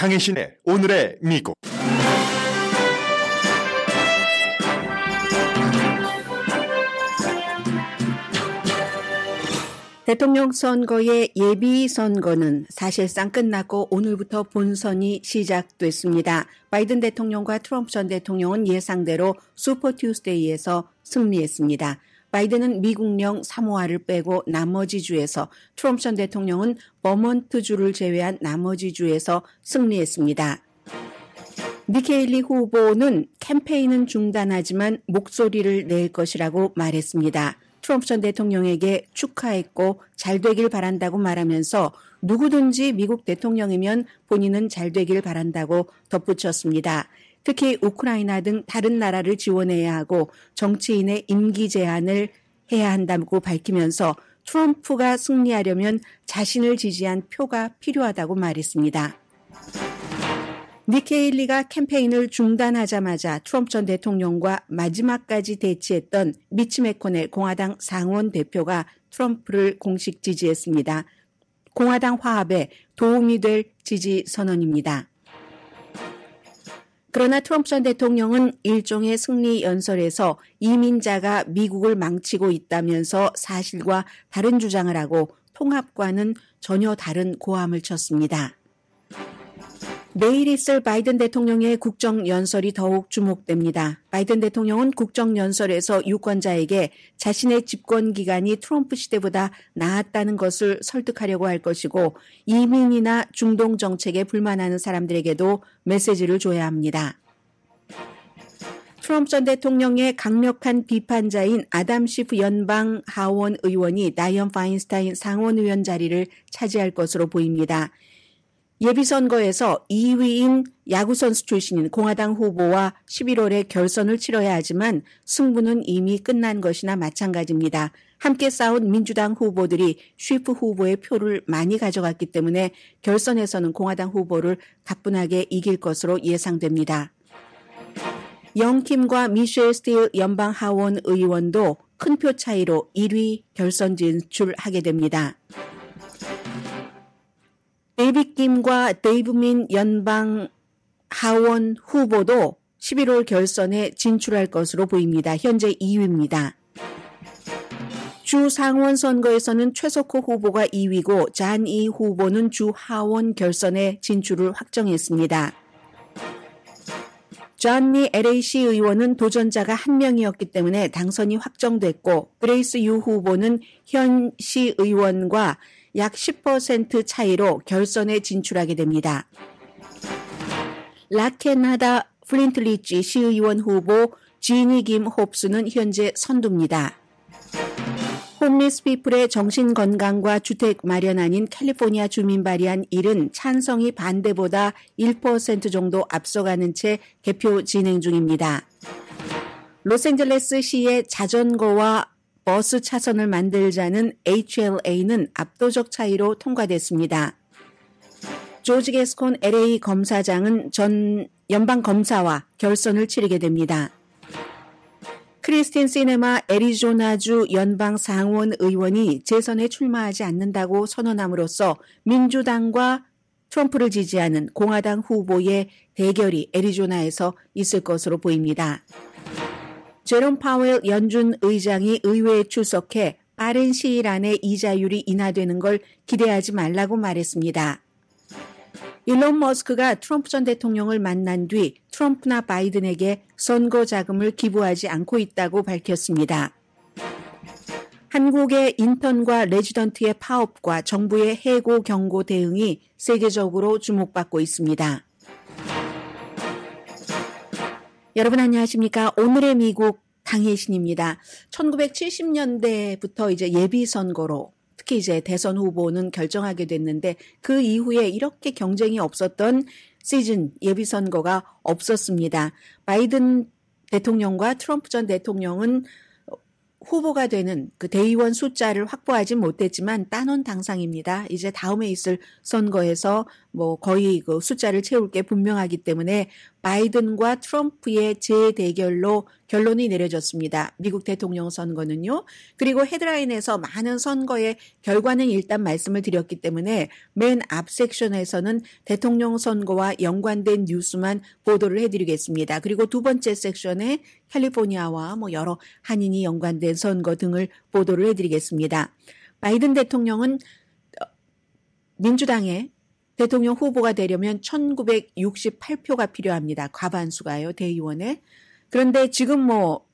강혜신의 오늘의 미국. 대통령 선거의 예비 선거는 사실상 끝났고 오늘부터 본선이 시작됐습니다. 바이든 대통령과 트럼프 전 대통령은 예상대로 슈퍼 투스데이에서 승리했습니다. 바이든은 미국령 사모아를 빼고 나머지 주에서, 트럼프 전 대통령은 버몬트주를 제외한 나머지 주에서 승리했습니다. 니키 헤일리 후보는 캠페인은 중단하지만 목소리를 낼 것이라고 말했습니다. 트럼프 전 대통령에게 축하했고 잘 되길 바란다고 말하면서 누구든지 미국 대통령이면 본인은 잘 되길 바란다고 덧붙였습니다. 특히 우크라이나 등 다른 나라를 지원해야 하고 정치인의 임기 제한을 해야 한다고 밝히면서 트럼프가 승리하려면 자신을 지지한 표가 필요하다고 말했습니다. 니키 헤일리가 캠페인을 중단하자마자 트럼프 전 대통령과 마지막까지 대치했던 미치 매코넬 공화당 상원 대표가 트럼프를 공식 지지했습니다. 공화당 화합에 도움이 될 지지 선언입니다. 그러나 트럼프 전 대통령은 일종의 승리 연설에서 이민자가 미국을 망치고 있다면서 사실과 다른 주장을 하고 통합과는 전혀 다른 고함을 쳤습니다. 내일 있을 바이든 대통령의 국정연설이 더욱 주목됩니다. 바이든 대통령은 국정연설에서 유권자에게 자신의 집권기간이 트럼프 시대보다 나았다는 것을 설득하려고 할 것이고 이민이나 중동 정책에 불만하는 사람들에게도 메시지를 줘야 합니다. 트럼프 전 대통령의 강력한 비판자인 아담 시프 연방 하원 의원이 다이언 파인스타인 상원의원 자리를 차지할 것으로 보입니다. 예비선거에서 2위인 야구선수 출신인 공화당 후보와 11월에 결선을 치러야 하지만 승부는 이미 끝난 것이나 마찬가지입니다. 함께 싸운 민주당 후보들이 쉬프 후보의 표를 많이 가져갔기 때문에 결선에서는 공화당 후보를 가뿐하게 이길 것으로 예상됩니다. 영킴과 미셸 스틸 연방 하원 의원도 큰 표 차이로 1위 결선 진출하게 됩니다. 데이빗 김과 데이브 민 연방 하원 후보도 11월 결선에 진출할 것으로 보입니다. 현재 2위입니다. 주 상원 선거에서는 최석호 후보가 2위고 잔이 후보는 주 하원 결선에 진출을 확정했습니다. 존니 LAC 의원은 도전자가 한 명이었기 때문에 당선이 확정됐고 그레이스 유 후보는 현 시의원과 약 10% 차이로 결선에 진출하게 됩니다. 라케나다 플린트리지 시의원 후보 지니 김 홉스는 현재 선두입니다. 홈리스 피플의 정신건강과 주택 마련 아닌 캘리포니아 주민 발의안 1은 찬성이 반대보다 1% 정도 앞서가는 채 개표 진행 중입니다. 로스앤젤레스시의 자전거와 버스 차선을 만들자는 HLA는 압도적 차이로 통과됐습니다. 조지 게스콘 LA 검사장은 전 연방 검사와 결선을 치르게 됩니다. 크리스틴 시네마 애리조나주 연방 상원 의원이 재선에 출마하지 않는다고 선언함으로써 민주당과 트럼프를 지지하는 공화당 후보의 대결이 애리조나에서 있을 것으로 보입니다. 제롬 파웰 연준 의장이 의회에 출석해 빠른 시일 안에 이자율이 인하되는 걸 기대하지 말라고 말했습니다. 일론 머스크가 트럼프 전 대통령을 만난 뒤 트럼프나 바이든에게 선거 자금을 기부하지 않고 있다고 밝혔습니다. 한국의 인턴과 레지던트의 파업과 정부의 해고 경고 대응이 세계적으로 주목받고 있습니다. 여러분 안녕하십니까? 오늘의 미국 강혜신입니다. 1970년대부터 이제 예비 선거로 특히 이제 대선 후보는 결정하게 됐는데 그 이후에 이렇게 경쟁이 없었던 시즌 예비 선거가 없었습니다. 바이든 대통령과 트럼프 전 대통령은 후보가 되는 그 대의원 숫자를 확보하지 못했지만 따놓은 당상입니다. 이제 다음에 있을 선거에서 뭐 거의 그 숫자를 채울 게 분명하기 때문에 바이든과 트럼프의 재대결로 결론이 내려졌습니다. 미국 대통령 선거는요. 그리고 헤드라인에서 많은 선거의 결과는 일단 말씀을 드렸기 때문에 맨 앞 섹션에서는 대통령 선거와 연관된 뉴스만 보도를 해드리겠습니다. 그리고 두 번째 섹션에 캘리포니아와 뭐 여러 한인이 연관된 선거 등을 보도를 해드리겠습니다. 바이든 대통령은 민주당의 대통령 후보가 되려면 1968표가 필요합니다. 과반수가요, 대의원에. 그런데 지금 뭐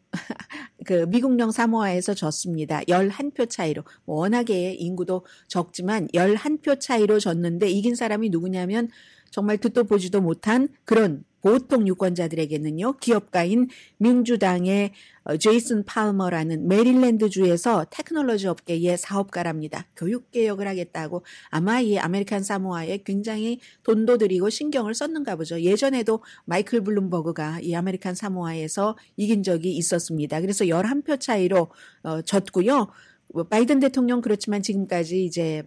그 미국령 사모아에서 졌습니다. 11표 차이로. 워낙에 인구도 적지만 11표 차이로 졌는데 이긴 사람이 누구냐면 정말 듣도 보지도 못한 그런 보통 유권자들에게는요. 기업가인 민주당의 제이슨 팔머라는 메릴랜드주에서 테크놀로지 업계의 사업가랍니다. 교육개혁을 하겠다고 아마 이 아메리칸 사모아에 굉장히 돈도 들이고 신경을 썼는가 보죠. 예전에도 마이클 블룸버그가 이 아메리칸 사모아에서 이긴 적이 있었습니다. 그래서 11표 차이로 졌고요. 바이든 대통령 그렇지만 지금까지 이제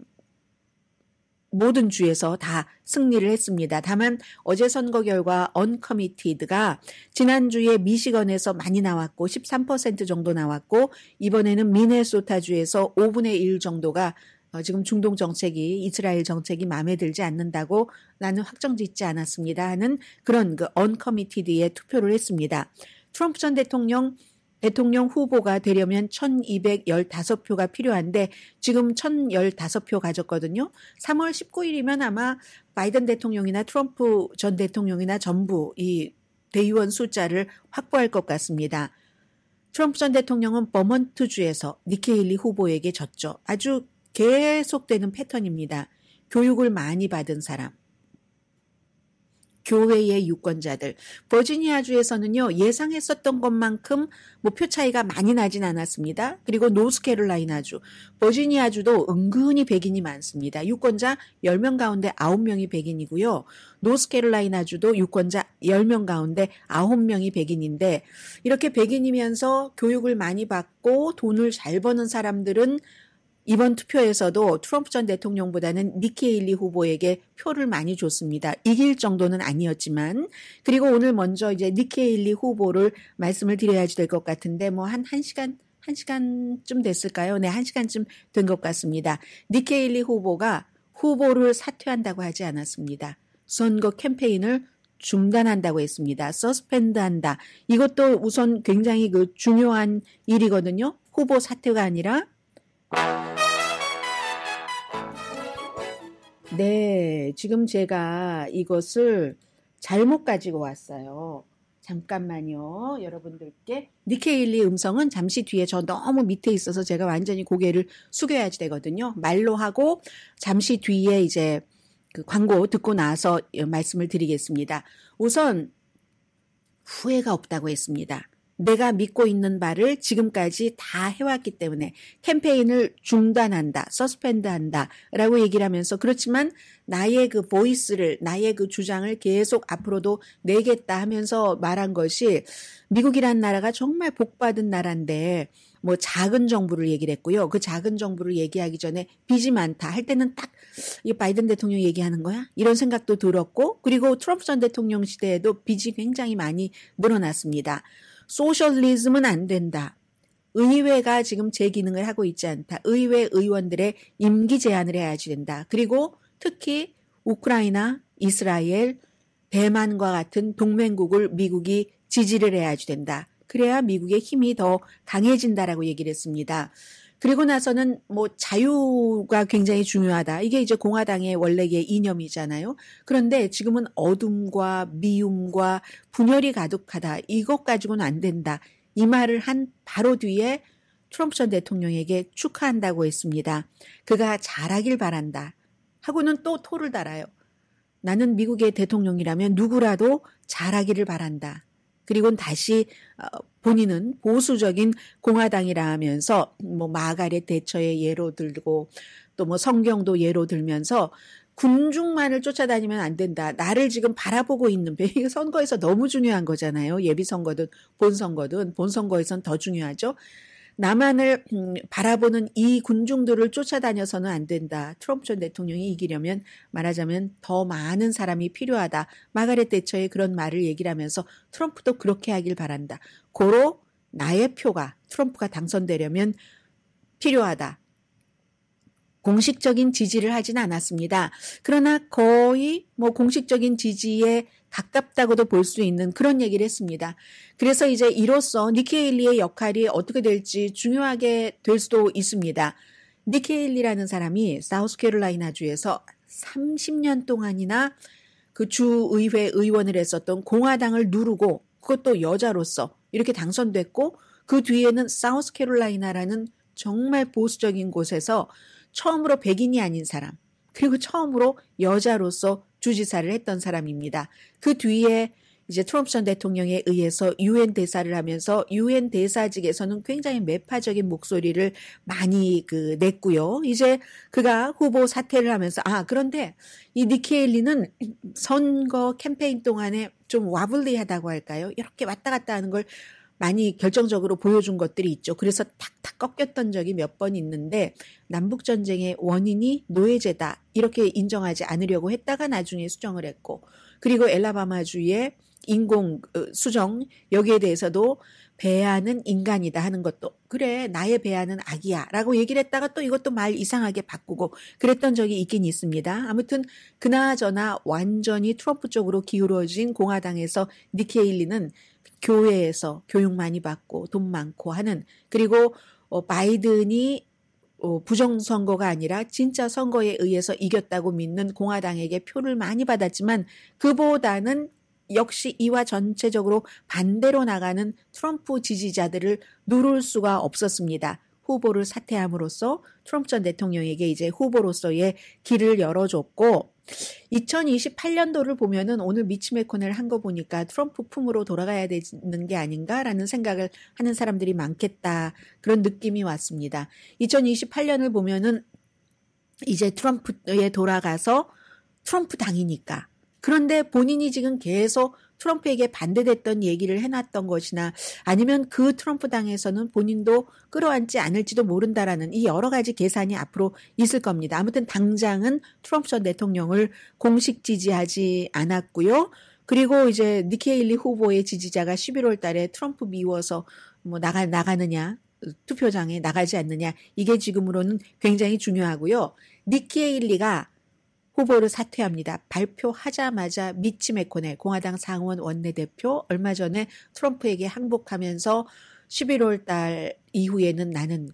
모든 주에서 다 승리를 했습니다. 다만 어제 선거 결과 언커미티드가 지난주에 미시건에서 많이 나왔고 13% 정도 나왔고 이번에는 미네소타주에서 5분의 1 정도가 지금 중동 정책이 이스라엘 정책이 마음에 들지 않는다고 나는 확정짓지 않았습니다 하는 그런 그 언커미티드에 투표를 했습니다. 트럼프 전 대통령 후보가 되려면 1215표가 필요한데 지금 1015표 가졌거든요. 3월 19일이면 아마 바이든 대통령이나 트럼프 전 대통령이나 전부 이 대의원 숫자를 확보할 것 같습니다. 트럼프 전 대통령은 버먼트주에서 니키 헤일리 후보에게 졌죠. 아주 계속되는 패턴입니다. 교육을 많이 받은 사람. 교회의 유권자들. 버지니아주에서는요. 예상했었던 것만큼 뭐 표 차이가 많이 나진 않았습니다. 그리고 노스캐롤라이나주, 버지니아주도 은근히 백인이 많습니다. 유권자 10명 가운데 9명이 백인이고요. 노스캐롤라이나주도 유권자 10명 가운데 9명이 백인인데 이렇게 백인이면서 교육을 많이 받고 돈을 잘 버는 사람들은 이번 투표에서도 트럼프 전 대통령보다는 니키 헤일리 후보에게 표를 많이 줬습니다. 이길 정도는 아니었지만 그리고 오늘 먼저 이제 니키 헤일리 후보를 말씀을 드려야지 될 것 같은데 뭐 한 1시간쯤 됐을까요? 네, 1시간쯤 된 것 같습니다. 니키 헤일리 후보가 후보를 사퇴한다고 하지 않았습니다. 선거 캠페인을 중단한다고 했습니다. 서스펜드한다. 이것도 우선 굉장히 그 중요한 일이거든요. 후보 사퇴가 아니라 네, 지금 제가 이것을 잘못 가지고 왔어요. 잠깐만요. 여러분들께 니키 헤일리 음성은 잠시 뒤에 저 너무 밑에 있어서 제가 완전히 고개를 숙여야지 되거든요. 말로 하고 잠시 뒤에 이제 그 광고 듣고 나서 말씀을 드리겠습니다. 우선 후회가 없다고 했습니다. 내가 믿고 있는 바를 지금까지 다 해왔기 때문에 캠페인을 중단한다, 서스펜드한다 라고 얘기를 하면서 그렇지만 나의 그 보이스를, 나의 그 주장을 계속 앞으로도 내겠다 하면서 말한 것이 미국이란 나라가 정말 복받은 나라인데 뭐 작은 정부를 얘기를 했고요. 그 작은 정부를 얘기하기 전에 빚이 많다 할 때는 딱 이 바이든 대통령 얘기하는 거야? 이런 생각도 들었고 그리고 트럼프 전 대통령 시대에도 빚이 굉장히 많이 늘어났습니다. 소셜리즘은 안 된다. 의회가 지금 제 기능을 하고 있지 않다. 의회 의원들의 임기 제한을 해야지 된다. 그리고 특히 우크라이나, 이스라엘, 대만과 같은 동맹국을 미국이 지지를 해야지 된다. 그래야 미국의 힘이 더 강해진다라고 얘기를 했습니다. 그리고 나서는 뭐 자유가 굉장히 중요하다. 이게 이제 공화당의 원래의 이념이잖아요. 그런데 지금은 어둠과 미움과 분열이 가득하다. 이것 가지고는 안 된다. 이 말을 한 바로 뒤에 트럼프 전 대통령에게 축하한다고 했습니다. 그가 잘하길 바란다. 하고는 또 토를 달아요. 나는 미국의 대통령이라면 누구라도 잘하기를 바란다. 그리고는 다시 본인은 보수적인 공화당이라 하면서 뭐 마가렛 대처의 예로 들고 또 뭐 성경도 예로 들면서 군중만을 쫓아다니면 안 된다. 나를 지금 바라보고 있는 선거에서 너무 중요한 거잖아요. 예비선거든 본선거든 본선거에선 더 중요하죠. 남한을 바라보는 이 군중들을 쫓아다녀서는 안 된다. 트럼프 전 대통령이 이기려면 말하자면 더 많은 사람이 필요하다. 마가렛 대처의 그런 말을 얘기를 하면서 트럼프도 그렇게 하길 바란다. 고로 나의 표가 트럼프가 당선되려면 필요하다. 공식적인 지지를 하진 않았습니다. 그러나 거의 공식적인 지지에 가깝다고도 볼 수 있는 그런 얘기를 했습니다. 그래서 이제 이로써 니키 헤일리의 역할이 어떻게 될지 중요하게 될 수도 있습니다. 니키 헤일리라는 사람이 사우스캐롤라이나 주에서 30년 동안이나 그 주의회 의원을 했었던 공화당을 누르고 그것도 여자로서 이렇게 당선됐고 그 뒤에는 사우스캐롤라이나라는 정말 보수적인 곳에서 처음으로 백인이 아닌 사람, 그리고 처음으로 여자로서 주지사를 했던 사람입니다. 그 뒤에 이제 트럼프 전 대통령에 의해서 유엔 대사를 하면서 유엔 대사직에서는 굉장히 매파적인 목소리를 많이 냈고요. 이제 그가 후보 사퇴를 하면서 그런데 이 니키 헤일리는 선거 캠페인 동안에 좀 와블리하다고 할까요? 이렇게 왔다 갔다 하는 걸 많이 결정적으로 보여준 것들이 있죠. 그래서 탁탁 꺾였던 적이 몇 번 있는데 남북전쟁의 원인이 노예제다 이렇게 인정하지 않으려고 했다가 나중에 수정을 했고 그리고 엘라바마주의 인공 수정 여기에 대해서도 배아는 인간이다 하는 것도 그래 나의 배아는 악이야 라고 얘기를 했다가 또 이것도 말 이상하게 바꾸고 그랬던 적이 있긴 있습니다. 아무튼 그나저나 완전히 트럼프 쪽으로 기울어진 공화당에서 니키 헤일리는 교회에서 교육 많이 받고 돈 많고 하는 그리고 바이든이 부정선거가 아니라 진짜 선거에 의해서 이겼다고 믿는 공화당에게 표를 많이 받았지만 그보다는 역시 이와 전체적으로 반대로 나가는 트럼프 지지자들을 누를 수가 없었습니다. 후보를 사퇴함으로써 트럼프 전 대통령에게 이제 후보로서의 길을 열어줬고 2028년도를 보면은 오늘 미치 매코넬 한 거 보니까 트럼프 품으로 돌아가야 되는 게 아닌가라는 생각을 하는 사람들이 많겠다. 그런 느낌이 왔습니다. 2028년을 보면은 이제 트럼프에 돌아가서 트럼프 당이니까. 그런데 본인이 지금 계속 트럼프에게 반대됐던 얘기를 해놨던 것이나 아니면 그 트럼프 당에서는 본인도 끌어안지 않을지도 모른다라는 이 여러 가지 계산이 앞으로 있을 겁니다. 아무튼 당장은 트럼프 전 대통령을 공식 지지하지 않았고요. 그리고 이제 니키 헤일리 후보의 지지자가 11월 달에 트럼프 미워서 나가느냐 투표장에 나가지 않느냐 이게 지금으로는 굉장히 중요하고요. 니키 헤일리가 후보를 사퇴합니다. 발표하자마자 미치 매코넬 공화당 상원 원내대표 얼마 전에 트럼프에게 항복하면서 11월 달 이후에는 나는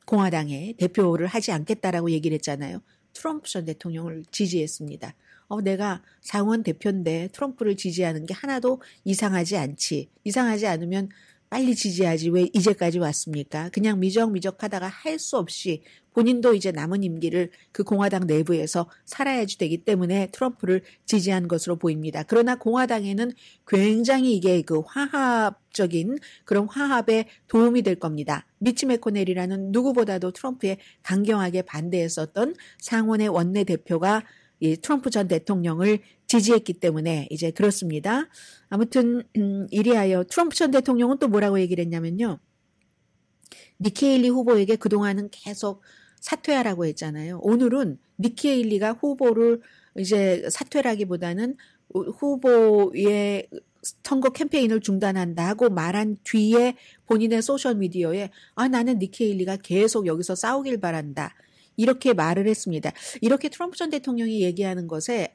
공화당의 대표를 하지 않겠다라고 얘기를 했잖아요. 트럼프 전 대통령을 지지했습니다. 내가 상원 대표인데 트럼프를 지지하는 게 하나도 이상하지 않지. 이상하지 않으면 빨리 지지하지 왜 이제까지 왔습니까? 그냥 미적미적하다가 할 수 없이 본인도 이제 남은 임기를 그 공화당 내부에서 살아야지 되기 때문에 트럼프를 지지한 것으로 보입니다. 그러나 공화당에는 굉장히 이게 화합적인 그런 화합에 도움이 될 겁니다. 미치 매코넬이라는 누구보다도 트럼프에 강경하게 반대했었던 상원의 원내대표가 이 트럼프 전 대통령을 지지했기 때문에 이제 그렇습니다. 아무튼 이리하여 트럼프 전 대통령은 또 뭐라고 얘기를 했냐면요. 니키 헤일리 후보에게 그동안은 계속 사퇴하라고 했잖아요. 오늘은 니키 헤일리가 후보를 이제 사퇴라기보다는 후보의 선거 캠페인을 중단한다고 말한 뒤에 본인의 소셜미디어에 나는 니키 헤일리가 계속 여기서 싸우길 바란다. 이렇게 말을 했습니다. 이렇게 트럼프 전 대통령이 얘기하는 것에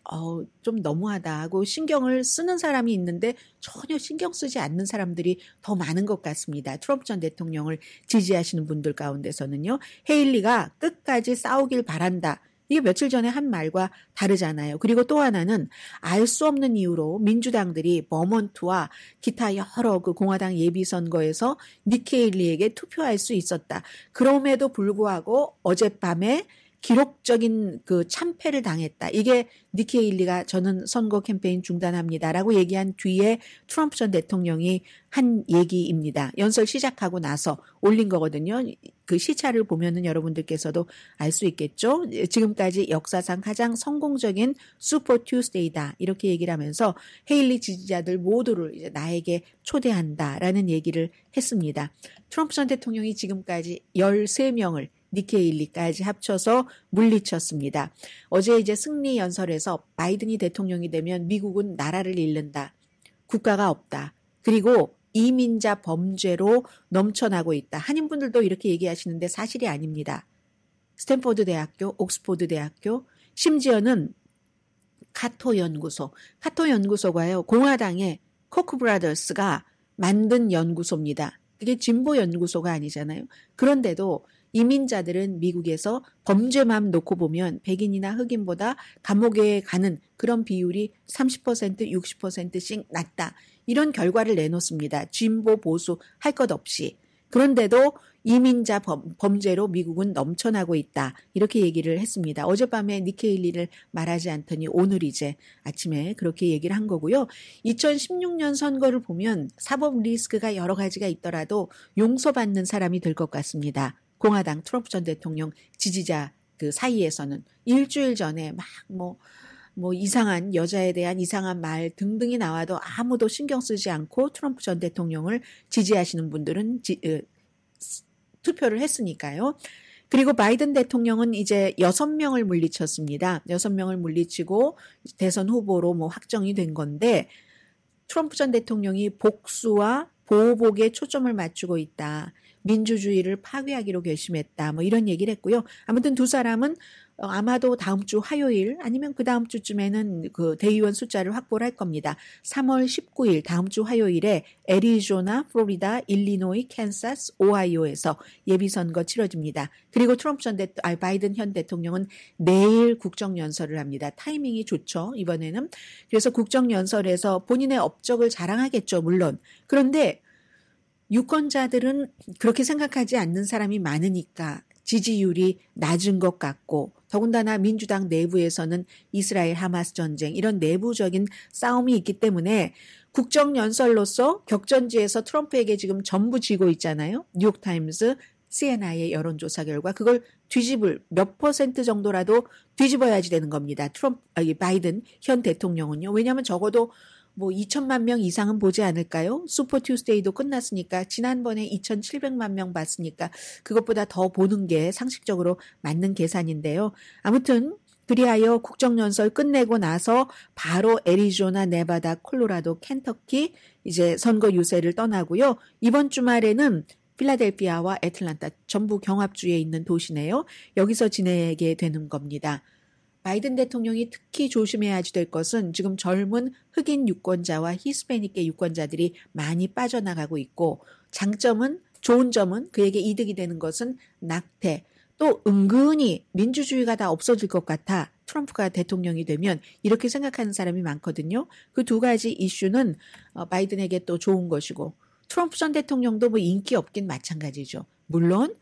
좀 너무하다 하고 신경을 쓰는 사람이 있는데 전혀 신경 쓰지 않는 사람들이 더 많은 것 같습니다. 트럼프 전 대통령을 지지하시는 분들 가운데서는요. 헤일리가 끝까지 싸우길 바란다. 이게 며칠 전에 한 말과 다르잖아요. 그리고 또 하나는 알 수 없는 이유로 민주당들이 버몬트와 기타 여러 공화당 예비선거에서 니키 헤일리에게 투표할 수 있었다. 그럼에도 불구하고 어젯밤에 기록적인 그 참패를 당했다. 이게 니키 헤일리가 저는 선거 캠페인 중단합니다라고 얘기한 뒤에 트럼프 전 대통령이 한 얘기입니다. 연설 시작하고 나서 올린 거거든요. 그 시차를 보면은 여러분들께서도 알 수 있겠죠. 지금까지 역사상 가장 성공적인 슈퍼 튜스데이다. 이렇게 얘기를 하면서 헤일리 지지자들 모두를 이제 나에게 초대한다라는 얘기를 했습니다. 트럼프 전 대통령이 지금까지 13명을 니키 헤일리까지 합쳐서 물리쳤습니다. 어제 이제 승리 연설에서 바이든이 대통령이 되면 미국은 나라를 잃는다. 국가가 없다. 그리고 이민자 범죄로 넘쳐나고 있다. 한인분들도 이렇게 얘기하시는데 사실이 아닙니다. 스탠포드 대학교, 옥스포드 대학교, 심지어는 카토 연구소가요. 공화당의 코크 브라더스가 만든 연구소입니다. 그게 진보 연구소가 아니잖아요. 그런데도 이민자들은 미국에서 범죄만 놓고 보면 백인이나 흑인보다 감옥에 가는 그런 비율이 30%, 60%씩 낮다. 이런 결과를 내놓습니다. 진보, 보수 할 것 없이. 그런데도 이민자 범죄로 미국은 넘쳐나고 있다. 이렇게 얘기를 했습니다. 어젯밤에 니키 헤일리를 말하지 않더니 오늘 이제 아침에 그렇게 얘기를 한 거고요. 2016년 선거를 보면 사법 리스크가 여러 가지가 있더라도 용서받는 사람이 될 것 같습니다. 공화당 트럼프 전 대통령 지지자 그 사이에서는 일주일 전에 막 뭐 이상한 여자에 대한 이상한 말 등등이 나와도 아무도 신경 쓰지 않고 트럼프 전 대통령을 지지하시는 분들은 투표를 했으니까요. 그리고 바이든 대통령은 이제 6명을 물리쳤습니다. 6명을 물리치고 대선 후보로 뭐 확정이 된 건데 트럼프 전 대통령이 복수와 보복에 초점을 맞추고 있다. 민주주의를 파괴하기로 결심했다. 뭐 이런 얘기를 했고요. 아무튼 두 사람은 아마도 다음 주 화요일 아니면 그 다음 주쯤에는 그 대의원 숫자를 확보를 할 겁니다. 3월 19일 다음 주 화요일에 애리조나, 플로리다, 일리노이, 캔사스, 오하이오에서 예비선거 치러집니다. 그리고 바이든 현 대통령은 내일 국정연설을 합니다. 타이밍이 좋죠. 이번에는. 그래서 국정연설에서 본인의 업적을 자랑하겠죠. 물론. 그런데 유권자들은 그렇게 생각하지 않는 사람이 많으니까 지지율이 낮은 것 같고 더군다나 민주당 내부에서는 이스라엘 하마스 전쟁 이런 내부적인 싸움이 있기 때문에 국정연설로서 격전지에서 트럼프에게 지금 전부 지고 있잖아요. 뉴욕타임스, CNI의 여론조사 결과 그걸 뒤집을 몇 % 정도라도 뒤집어야지 되는 겁니다. 바이든 현 대통령은요. 왜냐하면 적어도 뭐 2천만 명 이상은 보지 않을까요? 슈퍼 튜스데이도 끝났으니까 지난번에 2,700만 명 봤으니까 그것보다 더 보는 게 상식적으로 맞는 계산인데요. 아무튼 그리하여 국정연설 끝내고 나서 바로 애리조나, 네바다, 콜로라도, 켄터키 이제 선거 유세를 떠나고요. 이번 주말에는 필라델피아와 애틀란타 전부 경합주에 있는 도시네요. 여기서 지내게 되는 겁니다. 바이든 대통령이 특히 조심해야지 될 것은 지금 젊은 흑인 유권자와 히스패닉계 유권자들이 많이 빠져나가고 있고 좋은 점은 그에게 이득이 되는 것은 낙태. 또 은근히 민주주의가 다 없어질 것 같아 트럼프가 대통령이 되면 이렇게 생각하는 사람이 많거든요. 그 두 가지 이슈는 바이든에게 또 좋은 것이고 트럼프 전 대통령도 뭐 인기 없긴 마찬가지죠. 물론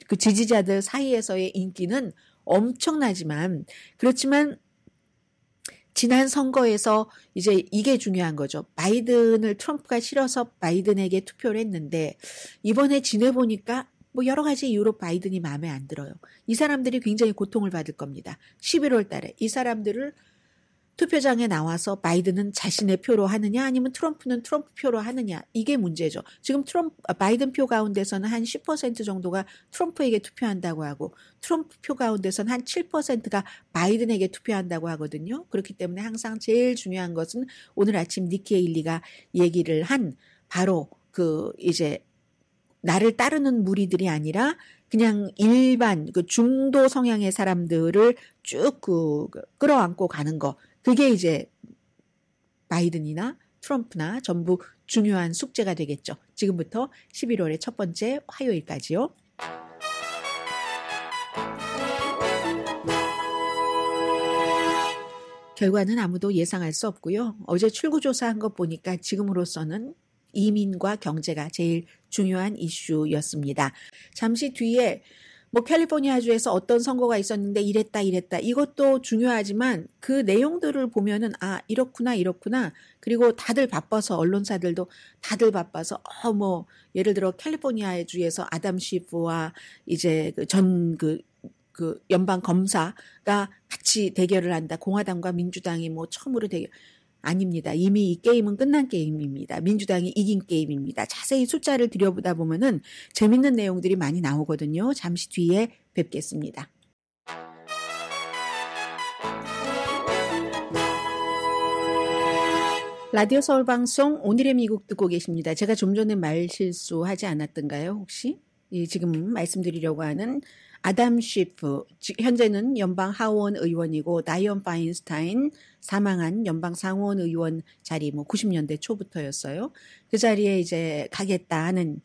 그 지지자들 사이에서의 인기는 엄청나지만 그렇지만 지난 선거에서 이제 이게 중요한 거죠. 바이든을 트럼프가 싫어서 바이든에게 투표를 했는데 이번에 지내보니까 뭐 여러 가지 이유로 바이든이 마음에 안 들어요. 이 사람들이 굉장히 고통을 받을 겁니다. 11월 달에 이 사람들을 투표장에 나와서 바이든은 자신의 표로 하느냐 아니면 트럼프는 트럼프 표로 하느냐 이게 문제죠. 지금 바이든 표 가운데서는 한 10% 정도가 트럼프에게 투표한다고 하고 트럼프 표 가운데서는 한 7%가 바이든에게 투표한다고 하거든요. 그렇기 때문에 항상 제일 중요한 것은 오늘 아침 니키 헤일리가 얘기를 한 바로 그 이제 나를 따르는 무리들이 아니라 그냥 일반 그 중도 성향의 사람들을 쭉 끌어안고 가는 거. 그게 이제 바이든이나 트럼프나 전부 중요한 숙제가 되겠죠. 지금부터 11월의 첫 번째 화요일까지요. 결과는 아무도 예상할 수 없고요. 어제 출구조사한 것 보니까 지금으로서는 이민과 경제가 제일 중요한 이슈였습니다. 잠시 뒤에 뭐 캘리포니아주에서 어떤 선거가 있었는데 이랬다 이것도 중요하지만 그 내용들을 보면은 아 이렇구나 그리고 다들 바빠서 언론사들도 다들 바빠서 뭐 예를 들어 캘리포니아 주에서 아담 시프와 이제 그 연방 검사가 같이 대결을 한다. 공화당과 민주당이 뭐 처음으로 대결. 아닙니다. 이미 이 게임은 끝난 게임입니다. 민주당이 이긴 게임입니다. 자세히 숫자를 들여보다 보면은 재밌는 내용들이 많이 나오거든요. 잠시 뒤에 뵙겠습니다. 라디오 서울 방송 오늘의 미국 듣고 계십니다. 제가 좀 전에 말 실수하지 않았던가요? 혹시? 지금 말씀드리려고 하는 아담 쉬프, 현재는 연방 하원 의원이고 다이언 파인스타인 사망한 연방 상원 의원 자리 90년대 초부터였어요. 그 자리에 이제 가겠다 하는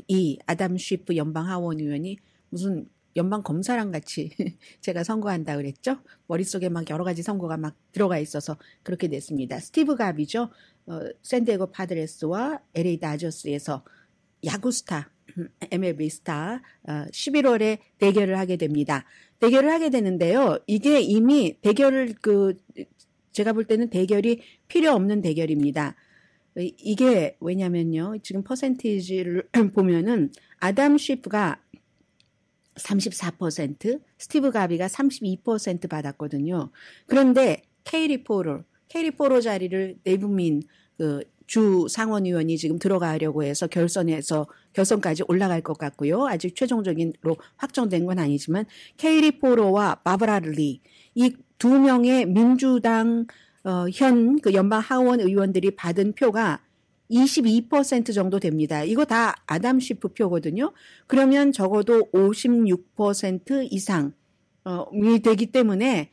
이 아담 쉬프 연방 하원 의원이 무슨 연방 검사랑 같이 제가 선거한다 그랬죠. 머릿속에 막 여러 가지 선거가 막 들어가 있어서 그렇게 됐습니다. 스티브 갑이죠. 샌디에고 파드레스와 LA 다저스에서 야구 스타, MLB 스타 11월에 대결을 하게 됩니다. 대결을 하게 되는데요. 이게 이미 대결을 제가 볼 때는 대결이 필요 없는 대결입니다. 이게 왜냐면요. 지금 퍼센티지를 보면은 아담 쉬프가 34%, 스티브 가비가 32% 받았거든요. 그런데 케이리 포로 자리를 네이브민 주 상원의원이 지금 들어가려고 해서 결선까지 올라갈 것 같고요. 아직 최종적으로 확정된 건 아니지만 케이리 포로와 바브라 리 이 두 명의 민주당 현 연방 하원 의원들이 받은 표가 22% 정도 됩니다. 이거 다 아담 쉬프 표거든요. 그러면 적어도 56% 이상이 되기 때문에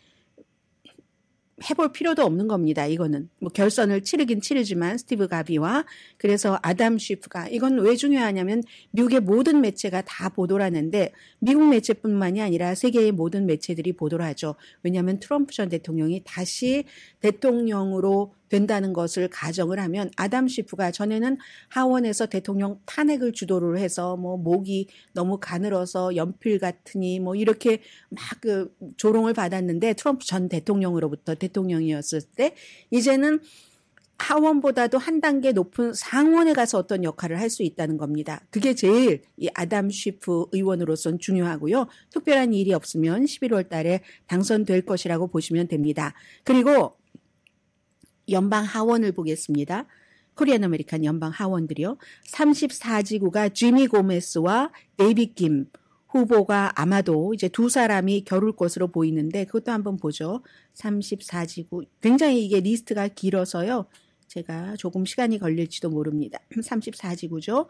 해볼 필요도 없는 겁니다. 이거는 뭐 결선을 치르긴 치르지만 스티브 가비와 그래서 아담 쉬프가 이건 왜 중요하냐면 미국의 모든 매체가 다 보도를 하는데 미국 매체뿐만이 아니라 세계의 모든 매체들이 보도를 하죠. 왜냐하면 트럼프 전 대통령이 다시 대통령으로 된다는 것을 가정을 하면 아담 쉬프가 전에는 하원에서 대통령 탄핵을 주도를 해서 뭐 목이 너무 가늘어서 연필 같으니 뭐 이렇게 막 조롱을 받았는데 트럼프 전 대통령으로부터 대통령이었을 때 이제는 하원보다도 한 단계 높은 상원에 가서 어떤 역할을 할 수 있다는 겁니다. 그게 제일 이 아담 쉬프 의원으로서는 중요하고요. 특별한 일이 없으면 11월 달에 당선될 것이라고 보시면 됩니다. 그리고 연방 하원을 보겠습니다. 코리안 아메리칸 연방 하원들이요. 34지구가 지미 고메스와 데이빗 김 후보가 아마도 이제 두 사람이 겨룰 것으로 보이는데 그것도 한번 보죠. 34지구. 굉장히 이게 리스트가 길어서요. 제가 조금 시간이 걸릴지도 모릅니다. 34지구죠.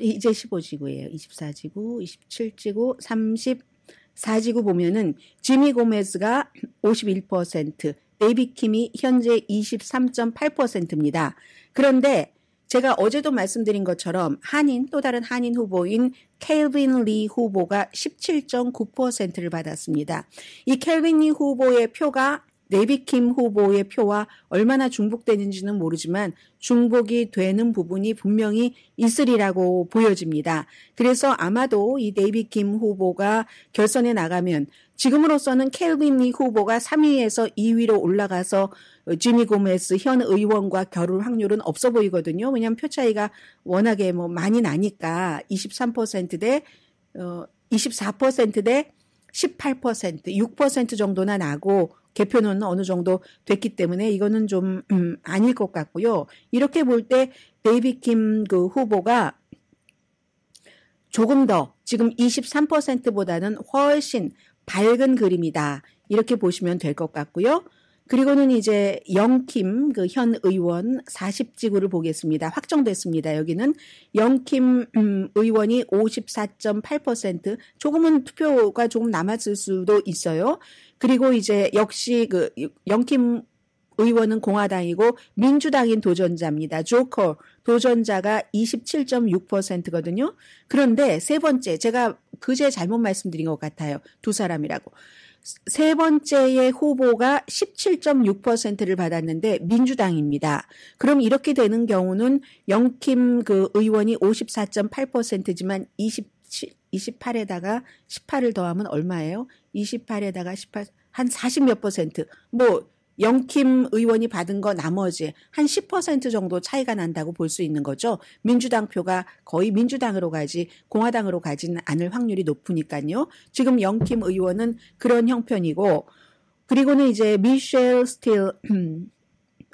이제 15지구예요. 24지구, 27지구, 34지구 보면은 지미 고메스가 51%, 데이빗 킴이 현재 23.8%입니다. 그런데 제가 어제도 말씀드린 것처럼 또 다른 한인 후보인 켈빈 리 후보가 17.9%를 받았습니다. 이 켈빈 리 후보의 표가 데이빗 킴 후보의 표와 얼마나 중복되는지는 모르지만 중복이 되는 부분이 분명히 있으리라고 보여집니다. 그래서 아마도 이 데이빗 킴 후보가 결선에 나가면 지금으로서는 켈빈 리 후보가 3위에서 2위로 올라가서 지미 고메스 현 의원과 겨룰 확률은 없어 보이거든요. 왜냐하면 표 차이가 워낙에 많이 나니까 24% 대 18%, 6% 정도나 나고 개표는 어느 정도 됐기 때문에 이거는 좀 아닐 것 같고요. 이렇게 볼 때 데이빗 킴 후보가 조금 더 지금 23%보다는 훨씬 밝은 그림이다. 이렇게 보시면 될 것 같고요. 그리고는 이제 영킴 현 의원 40지구를 보겠습니다. 확정됐습니다. 여기는 영킴 의원이 54.8%, 조금은 투표가 조금 남았을 수도 있어요. 그리고 이제 역시 영킴 의원은 공화당이고 민주당인 도전자입니다. 조커 도전자가 27.6%거든요. 그런데 세 번째, 제가 그제 잘못 말씀드린 것 같아요. 두 사람이라고. 세 번째의 후보가 17.6%를 받았는데 민주당입니다. 그럼 이렇게 되는 경우는 영킴 의원이 54.8%지만 28에다가 18을 더하면 얼마예요? 28에다가 18, 한 40 몇 %. 뭐 영킴 의원이 받은 거 나머지 한 10% 정도 차이가 난다고 볼 수 있는 거죠. 민주당 표가 거의 민주당으로 가지 공화당으로 가지는 않을 확률이 높으니까요. 지금 영킴 의원은 그런 형편이고, 그리고는 이제 미셸 스틸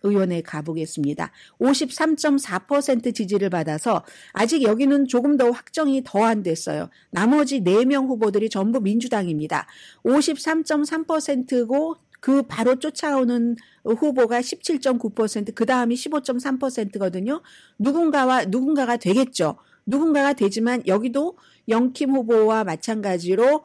의원에 가보겠습니다. 53.4% 지지를 받아서 아직 여기는 조금 더 확정이 더 안 됐어요. 나머지 4명 후보들이 전부 민주당입니다. 53.3%고 그 바로 쫓아오는 후보가 17.9%, 그 다음이 15.3%거든요. 누군가가 되겠죠. 누군가가 되지만 여기도 영킴 후보와 마찬가지로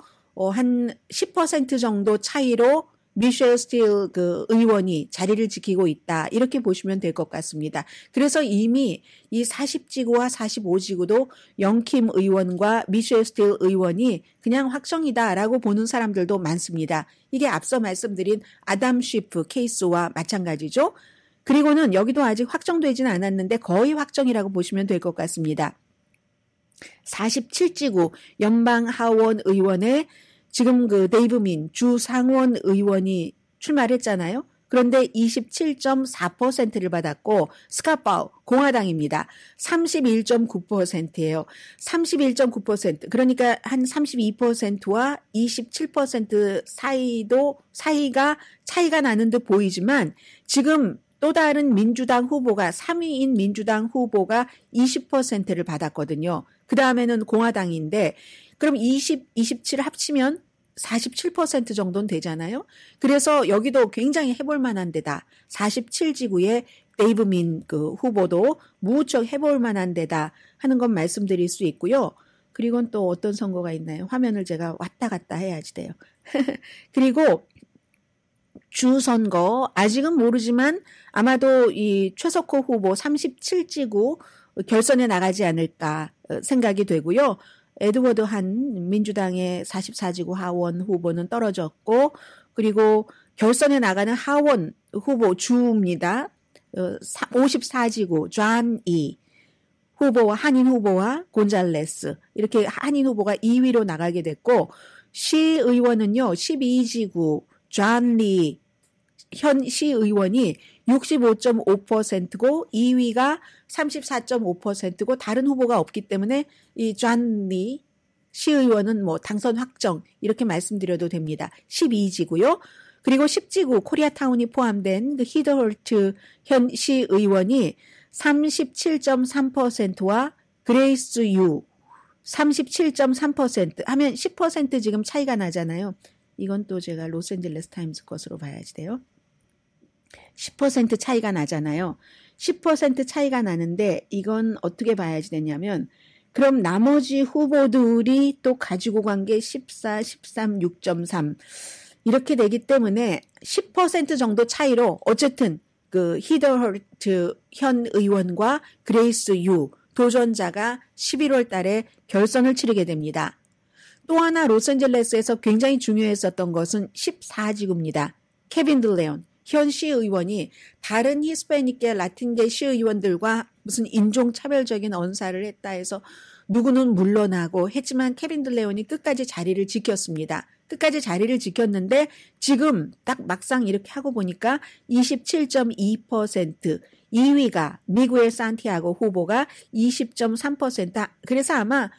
한 10% 정도 차이로 미셸 스틸 그 의원이 자리를 지키고 있다. 이렇게 보시면 될 것 같습니다. 그래서 이미 이 40지구와 45지구도 영킴 의원과 미셸 스틸 의원이 그냥 확정이다라고 보는 사람들도 많습니다. 이게 앞서 말씀드린 아담 쉬프 케이스와 마찬가지죠. 그리고는 여기도 아직 확정되지는 않았는데 거의 확정이라고 보시면 될 것 같습니다. 47지구 연방 하원 의원의 지금 그 데이브민 주상원 의원이 출마를 했잖아요. 그런데 27.4%를 받았고 스카파우 공화당입니다. 31.9%예요. 31.9%. 그러니까 한 32%와 27% 사이가 차이가 나는 듯 보이지만 지금 또 다른 민주당 후보가 3위인 민주당 후보가 20%를 받았거든요. 그 다음에는 공화당인데 그럼 27 합치면 47% 정도는 되잖아요. 그래서 여기도 굉장히 해볼 만한 데다. 47지구의 데이브민 그 후보도 무척 해볼 만한 데다 하는 건 말씀드릴 수 있고요. 그리고 또 어떤 선거가 있나요? 화면을 제가 왔다 갔다 해야지 돼요. 그리고 주선거 아직은 모르지만 아마도 이 최석호 후보 37지구 결선에 나가지 않을까 생각이 되고요. 에드워드 한 민주당의 44지구 하원 후보는 떨어졌고, 그리고 결선에 나가는 하원 후보 주입니다. 54지구 존 이 후보와 한인 후보와 곤잘레스 이렇게 한인 후보가 2위로 나가게 됐고, 시의원은요 12지구 존 리 현 시의원이 65.5%고 2위가 34.5%고 다른 후보가 없기 때문에 이 존 리 시의원은 뭐 당선 확정 이렇게 말씀드려도 됩니다. 12지구요. 그리고 10지구 코리아타운이 포함된 그 히더홀트 현 시의원이 37.3%와 그레이스 유 37.3% 하면 10% 지금 차이가 나잖아요. 이건 또 제가 로스앤젤레스 타임스 것으로 봐야지 돼요. 10% 차이가 나잖아요. 10% 차이가 나는데 이건 어떻게 봐야지 되냐면 그럼 나머지 후보들이 또 가지고 간 게 14, 13, 6.3 이렇게 되기 때문에 10% 정도 차이로 어쨌든 그 히더홀트 현 의원과 그레이스 유 도전자가 11월 달에 결선을 치르게 됩니다. 또 하나 로스앤젤레스에서 굉장히 중요했었던 것은 14지구입니다. 케빈 들레온 현 시의원이 다른 히스패닉계 라틴계 시의원들과 무슨 인종차별적인 언사를 했다 해서 누구는 물러나고 했지만 케빈 들레온이 끝까지 자리를 지켰습니다. 끝까지 자리를 지켰는데 지금 딱 막상 이렇게 하고 보니까 27.2%, 2위가 미구엘 산티아고 후보가 20.3%. 그래서 아마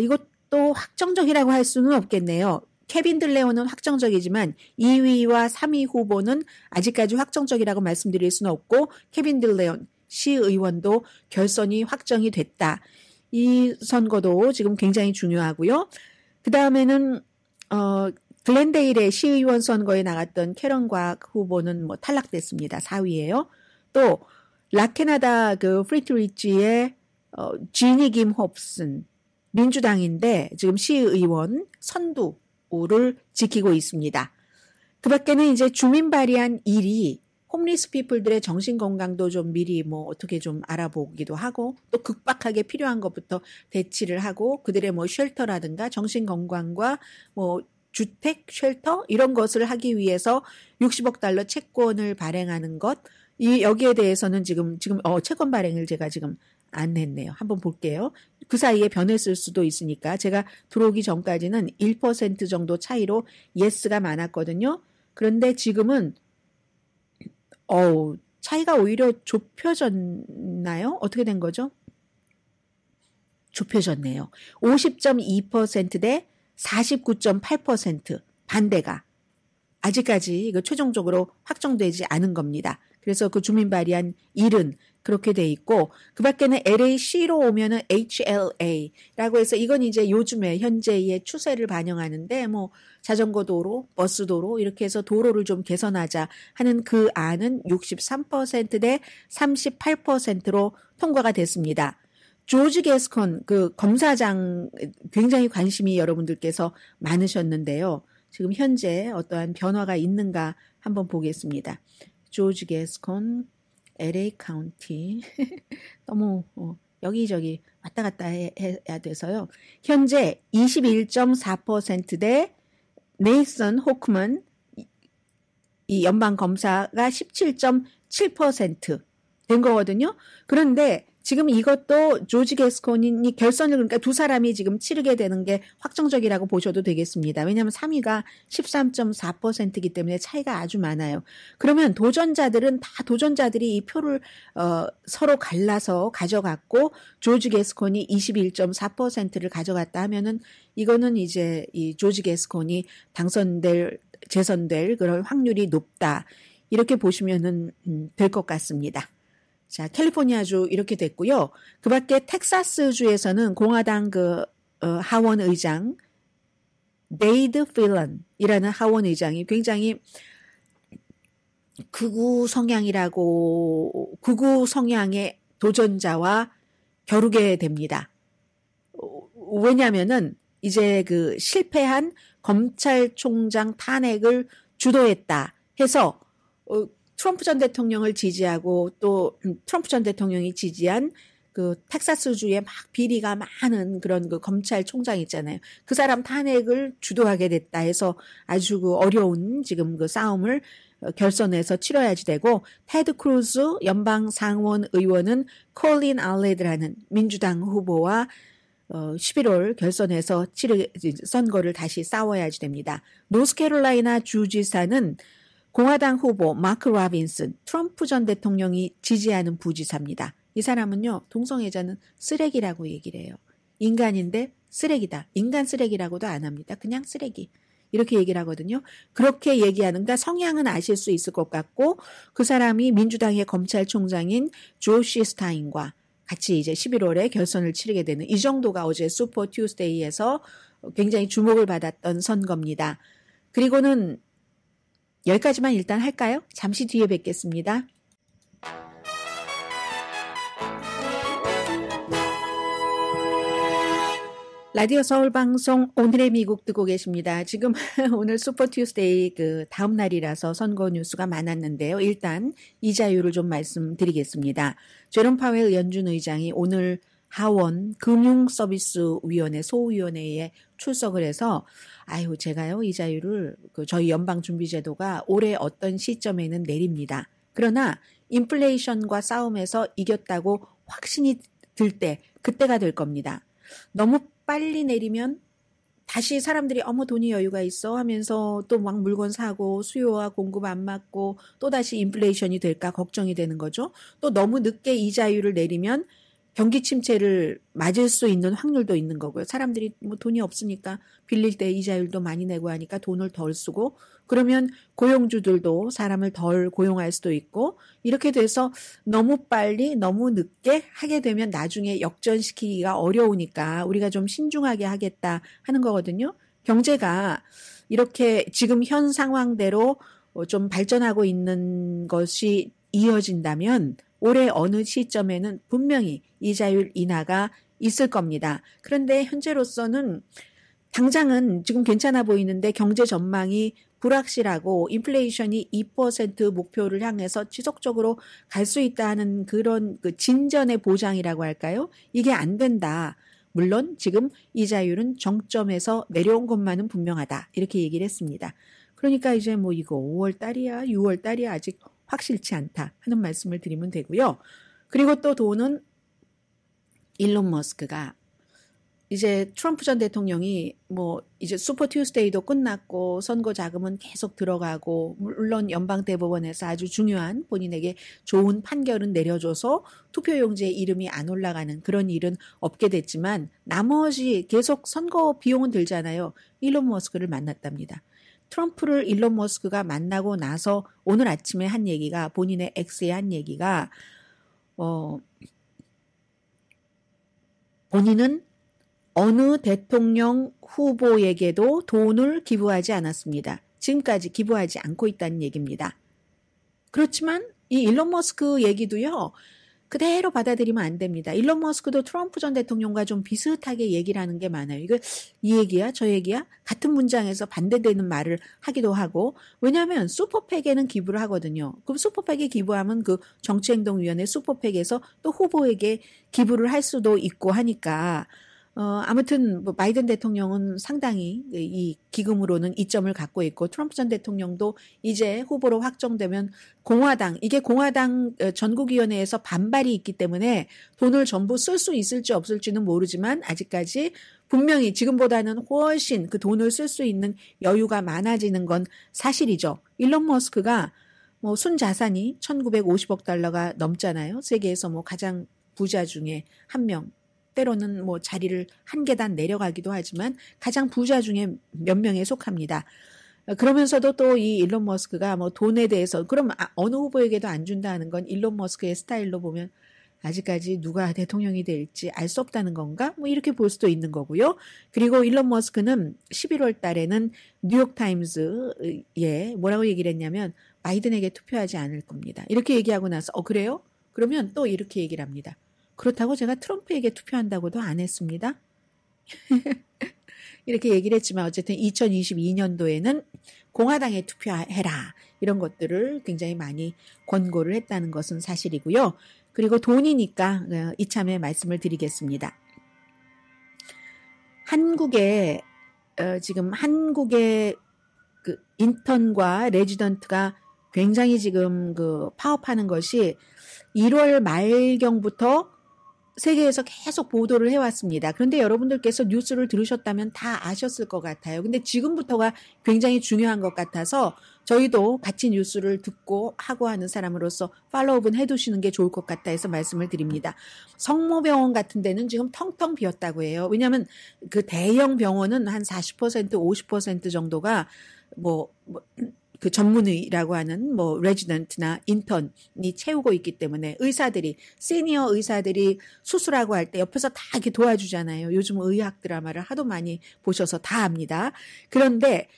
이것도 확정적이라고 할 수는 없겠네요. 케빈 들레온은 확정적이지만 2위와 3위 후보는 아직까지 확정적이라고 말씀드릴 수는 없고 케빈 들레온 시의원도 결선이 확정이 됐다. 이 선거도 지금 굉장히 중요하고요. 그 다음에는 글렌데일의 시의원 선거에 나갔던 캐런 곽 후보는 뭐 탈락됐습니다. 4위예요. 또 라캐나다 그 프리트리지의 지니 김 홉슨 민주당인데 지금 시의원 선두를 지키고 있습니다. 그 밖에는 이제 주민 발의한 일이 홈리스 피플들의 정신 건강도 좀 미리 뭐 어떻게 좀 알아보기도 하고 또 급박하게 필요한 것부터 대치를 하고 그들의 뭐 쉘터라든가 정신 건강과 뭐 주택 쉘터 이런 것을 하기 위해서 60억 달러 채권을 발행하는 것 여기에 대해서는 지금 채권 발행을 제가 지금 안 했네요. 한번 볼게요. 그 사이에 변했을 수도 있으니까 제가 들어오기 전까지는 1% 정도 차이로 예스가 많았거든요. 그런데 지금은 차이가 오히려 좁혀졌나요? 어떻게 된 거죠? 좁혀졌네요. 50.2% 대 49.8% 반대가 아직까지 이거 최종적으로 확정되지 않은 겁니다. 그래서 그 주민 발의안 1은 그렇게 돼 있고 그 밖에는 LAC로 오면은 HLA라고 해서 이건 이제 요즘에 현재의 추세를 반영하는데 뭐 자전거 도로, 버스 도로 이렇게 해서 도로를 좀 개선하자 하는 그 안은 63% 대 38%로 통과가 됐습니다. 조지 게스콘 그 검사장 굉장히 관심이 여러분들께서 많으셨는데요. 지금 현재 어떠한 변화가 있는가 한번 보겠습니다. 조지 게스콘 LA 카운티 너무 여기저기 왔다 갔다 해야 돼서요. 현재 21.4% 대 네이선 호크먼 이 연방 검사가 17.7% 된 거거든요. 그런데 지금 이것도 조지 게스콘이 결선을 그러니까 두 사람이 지금 치르게 되는 게 확정적이라고 보셔도 되겠습니다. 왜냐하면 3위가 13.4%이기 때문에 차이가 아주 많아요. 그러면 도전자들은 다 도전자들이 이 표를 서로 갈라서 가져갔고 조지 게스콘이 21.4%를 가져갔다 하면은 이거는 이제 이 조지 게스콘이 재선될 그런 확률이 높다. 이렇게 보시면은 될 것 같습니다. 자, 캘리포니아주 이렇게 됐고요. 그 밖에 텍사스주에서는 공화당 하원 의장 데이드 필런이라는 하원 의장이 굉장히 극우 성향의 도전자와 겨루게 됩니다. 왜냐하면은 이제 그 실패한 검찰총장 탄핵을 주도했다 해서 트럼프 전 대통령을 지지하고 또 트럼프 전 대통령이 지지한 그 텍사스주에 막 비리가 많은 그런 그 검찰총장 있잖아요. 그 사람 탄핵을 주도하게 됐다 해서 아주 그 어려운 지금 그 싸움을 결선에서 치러야지 되고 테드 크루즈 연방 상원 의원은 콜린 알레드라는 민주당 후보와 11월 결선에서 선거를 다시 싸워야지 됩니다. 노스캐롤라이나 주지사는 공화당 후보 마크 라빈슨, 트럼프 전 대통령이 지지하는 부지사입니다. 이 사람은요, 동성애자는 쓰레기라고 얘기를 해요. 인간인데 쓰레기다. 인간 쓰레기라고도 안 합니다. 그냥 쓰레기. 이렇게 얘기를 하거든요. 그렇게 얘기하는가 성향은 아실 수 있을 것 같고 그 사람이 민주당의 검찰총장인 조시 스타인과 같이 이제 11월에 결선을 치르게 되는 이 정도가 어제 슈퍼 튜스데이에서 굉장히 주목을 받았던 선거입니다. 그리고는 여기까지만 일단 할까요? 잠시 뒤에 뵙겠습니다. 라디오 서울방송 오늘의 미국 듣고 계십니다. 지금 오늘 슈퍼 튜스데이 그 다음 날이라서 선거 뉴스가 많았는데요. 일단 이자율을 좀 말씀드리겠습니다. 제롬 파웰 연준 의장이 오늘 하원 금융서비스위원회 소위원회에 출석을 해서 제가요 이자율을 저희 연방준비제도가 올해 어떤 시점에는 내립니다. 그러나 인플레이션과 싸움에서 이겼다고 확신이 들 때 그때가 될 겁니다. 너무 빨리 내리면 다시 사람들이 돈이 여유가 있어 하면서 또 막 물건 사고 수요와 공급 안 맞고 또 다시 인플레이션이 될까 걱정이 되는 거죠. 또 너무 늦게 이자율을 내리면 경기 침체를 맞을 수 있는 확률도 있는 거고요. 사람들이 뭐 돈이 없으니까 빌릴 때 이자율도 많이 내고 하니까 돈을 덜 쓰고 그러면 고용주들도 사람을 덜 고용할 수도 있고 이렇게 돼서 너무 빨리 너무 늦게 하게 되면 나중에 역전시키기가 어려우니까 우리가 좀 신중하게 하겠다 하는 거거든요. 경제가 이렇게 지금 현 상황대로 좀 발전하고 있는 것이 이어진다면 올해 어느 시점에는 분명히 이자율 인하가 있을 겁니다. 그런데 현재로서는 당장은 지금 괜찮아 보이는데 경제 전망이 불확실하고 인플레이션이 2% 목표를 향해서 지속적으로 갈 수 있다는 그런 그 진전의 보장이라고 할까요? 이게 안 된다. 물론 지금 이자율은 정점에서 내려온 것만은 분명하다. 이렇게 얘기를 했습니다. 그러니까 이제 뭐 이거 5월 달이야, 6월 달이야 아직 확실치 않다 하는 말씀을 드리면 되고요. 그리고 또 돈은 일론 머스크가 이제 트럼프 전 대통령이 뭐 이제 슈퍼 튜스데이도 끝났고 선거 자금은 계속 들어가고 물론 연방대법원에서 아주 중요한 본인에게 좋은 판결은 내려줘서 투표용지에 이름이 안 올라가는 그런 일은 없게 됐지만 나머지 계속 선거 비용은 들잖아요. 일론 머스크를 만났답니다. 트럼프를 일론 머스크가 만나고 나서 오늘 아침에 한 얘기가 본인의 X에 한 얘기가 본인은 어느 대통령 후보에게도 돈을 기부하지 않았습니다. 지금까지 기부하지 않고 있다는 얘기입니다. 그렇지만 이 일론 머스크 얘기도요. 그대로 받아들이면 안 됩니다. 일론 머스크도 트럼프 전 대통령과 좀 비슷하게 얘기를 하는 게 많아요. 이거 이 얘기야 저 얘기야? 같은 문장에서 반대되는 말을 하기도 하고 왜냐하면 슈퍼팩에는 기부를 하거든요. 그럼 슈퍼팩에 기부하면 그 정치행동위원회 슈퍼팩에서 또 후보에게 기부를 할 수도 있고 하니까 아무튼 뭐 바이든 대통령은 상당히 이 기금으로는 이점을 갖고 있고 트럼프 전 대통령도 이제 후보로 확정되면 이게 공화당 전국위원회에서 반발이 있기 때문에 돈을 전부 쓸 수 있을지 없을지는 모르지만 아직까지 분명히 지금보다는 훨씬 그 돈을 쓸 수 있는 여유가 많아지는 건 사실이죠. 일론 머스크가 뭐 순자산이 1950억 달러가 넘잖아요. 세계에서 뭐 가장 부자 중에 한 명. 때로는 뭐 자리를 한 계단 내려가기도 하지만 가장 부자 중에 몇 명에 속합니다. 그러면서도 또 이 일론 머스크가 뭐 돈에 대해서 그럼 어느 후보에게도 안 준다는 건 일론 머스크의 스타일로 보면 아직까지 누가 대통령이 될지 알 수 없다는 건가? 뭐 이렇게 볼 수도 있는 거고요. 그리고 일론 머스크는 11월 달에는 뉴욕타임즈에 뭐라고 얘기를 했냐면 바이든에게 투표하지 않을 겁니다. 이렇게 얘기하고 나서 그래요? 그러면 또 이렇게 얘기를 합니다. 그렇다고 제가 트럼프에게 투표한다고도 안 했습니다. 이렇게 얘기를 했지만 어쨌든 2022년도에는 공화당에 투표해라. 이런 것들을 굉장히 많이 권고를 했다는 것은 사실이고요. 그리고 돈이니까 이참에 말씀을 드리겠습니다. 지금 한국의 그 인턴과 레지던트가 굉장히 지금 그 파업하는 것이 1월 말경부터 세계에서 계속 보도를 해왔습니다. 그런데 여러분들께서 뉴스를 들으셨다면 다 아셨을 것 같아요. 근데 지금부터가 굉장히 중요한 것 같아서 저희도 같이 뉴스를 듣고 하고 하는 사람으로서 팔로우업은 해두시는 게 좋을 것 같다 해서 말씀을 드립니다. 성모병원 같은 데는 지금 텅텅 비었다고 해요. 왜냐하면 그 대형 병원은 한 40%, 50% 정도가 그 전문의라고 하는 뭐 레지던트나 인턴이 채우고 있기 때문에 시니어 의사들이 수술하고 할 때 옆에서 다 이렇게 도와주잖아요. 요즘 의학 드라마를 하도 많이 보셔서 다 압니다. 그런데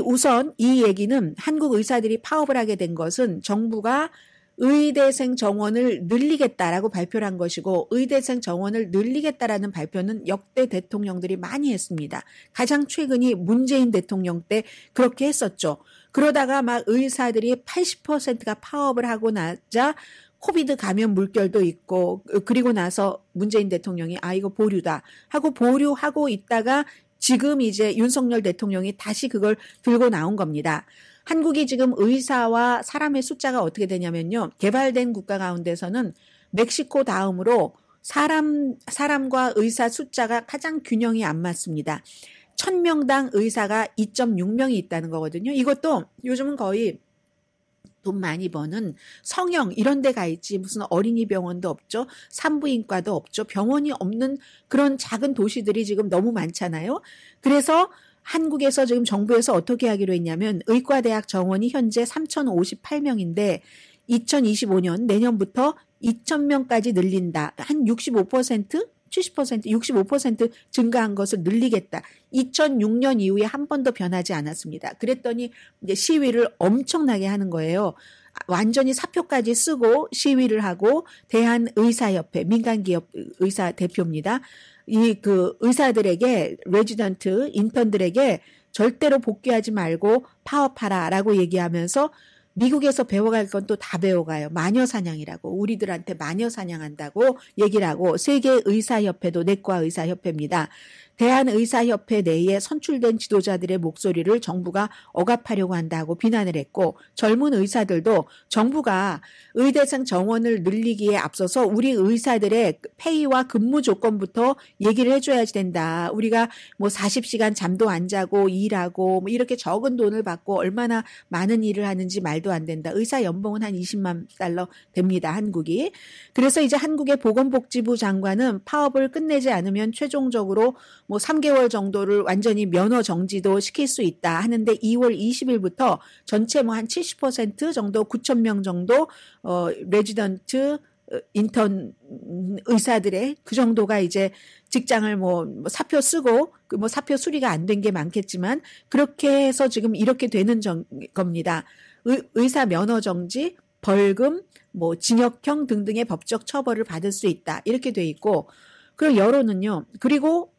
우선 이 얘기는 한국 의사들이 파업을 하게 된 것은 정부가 의대생 정원을 늘리겠다라고 발표를 한 것이고 의대생 정원을 늘리겠다라는 발표는 역대 대통령들이 많이 했습니다. 가장 최근이 문재인 대통령 때 그렇게 했었죠. 그러다가 막 의사들이 80%가 파업을 하고 나자 코비드 감염 물결도 있고 그리고 나서 문재인 대통령이 이거 보류다 하고 보류하고 있다가 지금 이제 윤석열 대통령이 다시 그걸 들고 나온 겁니다. 한국이 지금 의사와 사람의 숫자가 어떻게 되냐면요. 개발된 국가 가운데서는 멕시코 다음으로 사람과 의사 숫자가 가장 균형이 안 맞습니다. 1000명당 의사가 2.6명이 있다는 거거든요. 이것도 요즘은 거의 돈 많이 버는 성형 이런 데 가 있지 무슨 어린이 병원도 없죠. 산부인과도 없죠. 병원이 없는 그런 작은 도시들이 지금 너무 많잖아요. 그래서 한국에서 지금 정부에서 어떻게 하기로 했냐면 의과대학 정원이 현재 3,058명인데 2025년 내년부터 2,000명까지 늘린다. 한 65%? 70%, 65% 증가한 것을 늘리겠다. 2006년 이후에 한 번도 변하지 않았습니다. 그랬더니 이제 시위를 엄청나게 하는 거예요. 완전히 사표까지 쓰고 시위를 하고 대한의사협회, 민간기업 의사 대표입니다. 그 의사들에게, 레지던트, 인턴들에게 절대로 복귀하지 말고 파업하라라고 얘기하면서 미국에서 배워갈 건 또 다 배워가요. 마녀사냥이라고. 우리들한테 마녀사냥한다고 얘기를 하고 세계의사협회도 내과의사협회입니다. 대한의사협회 내에 선출된 지도자들의 목소리를 정부가 억압하려고 한다고 비난을 했고 젊은 의사들도 정부가 의대생 정원을 늘리기에 앞서서 우리 의사들의 페이와 근무 조건부터 얘기를 해줘야 된다. 우리가 뭐 40시간 잠도 안 자고 일하고 뭐 이렇게 적은 돈을 받고 얼마나 많은 일을 하는지 말도 안 된다. 의사 연봉은 한 20만 달러 됩니다. 한국이. 그래서 이제 한국의 보건복지부 장관은 파업을 끝내지 않으면 최종적으로 뭐 3개월 정도를 완전히 면허 정지도 시킬 수 있다 하는데 2월 20일부터 전체 뭐 한 70% 정도 9천 명 정도 레지던트 인턴 의사들의 그 정도가 이제 직장을 뭐 사표 쓰고 뭐 사표 수리가 안 된 게 많겠지만 그렇게 해서 지금 이렇게 되는 겁니다. 의사 면허 정지, 벌금, 뭐 징역형 등등의 법적 처벌을 받을 수 있다. 이렇게 돼 있고 그리고 여론은요. 그리고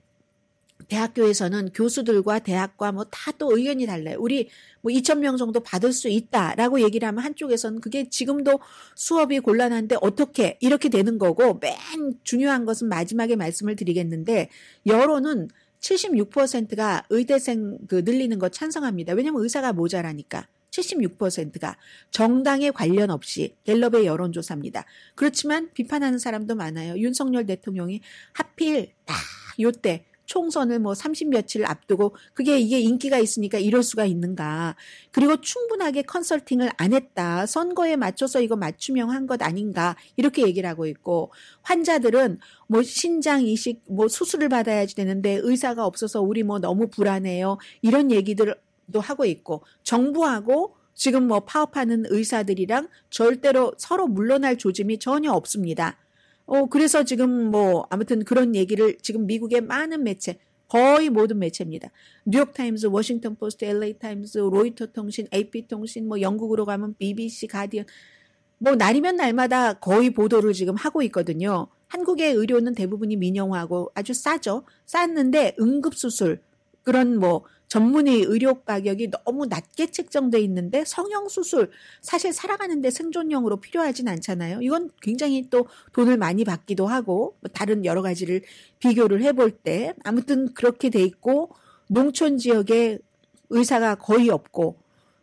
대학교에서는 교수들과 대학과 뭐 다 또 의견이 달라요. 우리 뭐 2,000명 정도 받을 수 있다라고 얘기를 하면 한쪽에서는 그게 지금도 수업이 곤란한데 어떻게 이렇게 되는 거고 맨 중요한 것은 마지막에 말씀을 드리겠는데 여론은 76%가 의대생 늘리는 거 찬성합니다. 왜냐하면 의사가 모자라니까. 76%가 정당에 관련 없이 갤럽의 여론조사입니다. 그렇지만 비판하는 사람도 많아요. 윤석열 대통령이 하필 딱 요때 총선을 뭐 30며칠 앞두고 이게 인기가 있으니까 이럴 수가 있는가. 그리고 충분하게 컨설팅을 안 했다. 선거에 맞춰서 이거 맞춤형 한 것 아닌가. 이렇게 얘기를 하고 있고 환자들은 뭐 신장 이식 뭐 수술을 받아야지 되는데 의사가 없어서 우리 뭐 너무 불안해요. 이런 얘기들도 하고 있고 정부하고 지금 뭐 파업하는 의사들이랑 절대로 서로 물러날 조짐이 전혀 없습니다. 그래서 지금 뭐 아무튼 그런 얘기를 지금 미국의 많은 매체 거의 모든 매체입니다. 뉴욕타임즈, 워싱턴 포스트, LA 타임즈, 로이터 통신, AP 통신, 뭐 영국으로 가면 BBC, 가디언 뭐 날이면 날마다 거의 보도를 지금 하고 있거든요. 한국의 의료는 대부분이 민영화하고 아주 싸죠. 쌌는데 응급수술 그런 뭐 전문의 의료 가격이 너무 낮게 책정돼 있는데 성형수술 사실 살아가는데 생존용으로 필요하진 않잖아요. 이건 굉장히 또 돈을 많이 받기도 하고 다른 여러 가지를 비교를 해볼 때 아무튼 그렇게 돼 있고 농촌 지역에 의사가 거의 없고